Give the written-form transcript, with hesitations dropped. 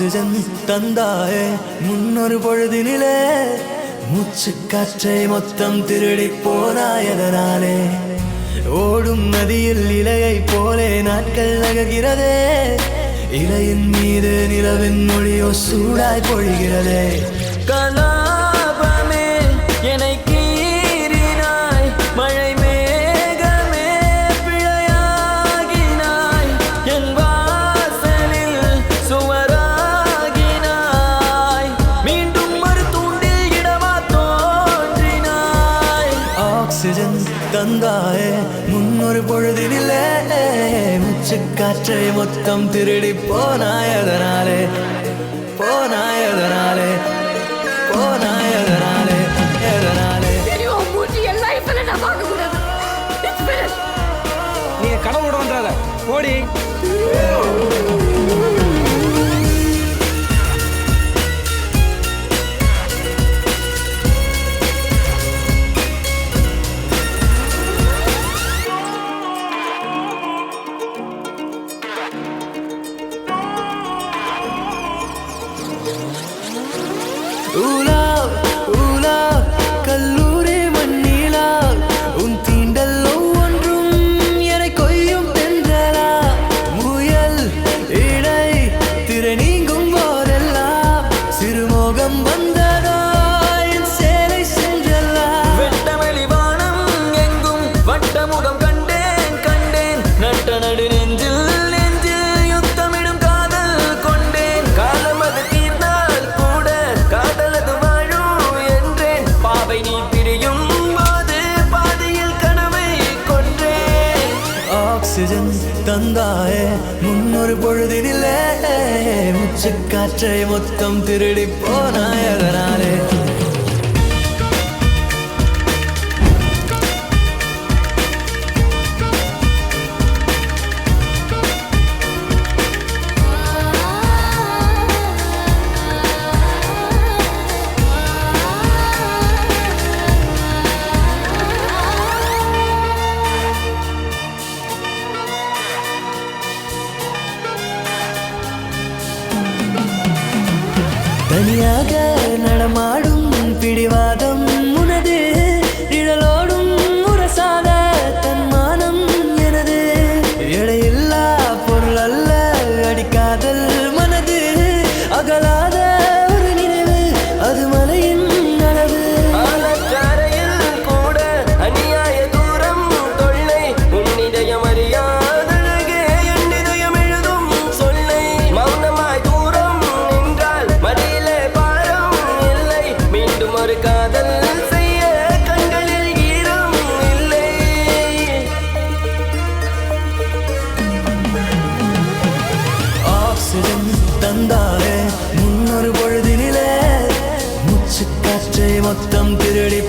oxygen தந்தாயே முன்னொரு பொழுதினிலே மூச்சு காற்றை மொத்தம் திருடி போனாயதனாலே ஓடும் நதியில் இலையை போலே நாட்கள் நகர்கிறதே இலையின் மீது நிலவின் மொழியோ சூடாய் பொழிகிறதே கலாபமே என்னை கீறினாய் மழை மேகமே பிழையாகினாய் என் வாசலில் சுவராகினாய் மீண்டும் ஒரு தூண்டில் இடமா தோன்றினாய் ஆக்சிஜன் தந்தாயே முன்னொரு பொழுதினிலே மூச்சு காற்றை மொத்தம் திருடி போனாயதனாலே போனாயதனாலே போனாயதனாலே எதனாலே நீ கடவுளோட வந்தாத ஓடி ஊலா ஊலா கல்லூரி மண்ணிலா உன் தீண்டல் ஒவ்வொன்றும் என்னை கொய்யும் தென்றலா முயல் இடை திரை நீங்கும் போதெல்லாம் சிறுமோகம் வந்ததா என் சேலை சென்றல்லா வெட்டவெளி வானம் எங்கும் வட்டமுகம் கண்டேன் கண்டேன் நட்ட நடு நெஞ்சில் யுத்தமிடும் காதல் கொண்டேன் காலம் அது தீர்ந்தால் கூட காதலது வாழும் என்றேன் பாவை நீ பிரியும் போது பாதையில் கனவை கொன்றேன் ஆக்சிஜன் தந்தாயே முன்னொரு பொழுதினிலே மூச்சு காற்றை மொத்தம் திருடி போனாயதனாலே தனியாக நடமாடும் பிடிவாதம் உனது நிழலோடும் உரசாத தன்மானம் எனது எடையில்லா பொருள் அல்ல அடிக்காதல் மனது அகலாத ஒரு நினைவு அது மலையின் அளவு ஆலச்சாரையில் கூட அநியாய தூரம் தொல்லை உன்னிதயம் அறியாதழகே என் இதயம் எழுதும் சொல்லை மௌனமாய் தூரம் நின்றால் மடியிலே பாரம் இல்லை மீண்டும் ஒரு காதல் செய்ய கண்களில் ஈரம் இல்லை ஆக்சிஜன் தந்தாயே முன்னொரு பொழுதினிலே மூச்சு காற்றை மொத்தம் திருடி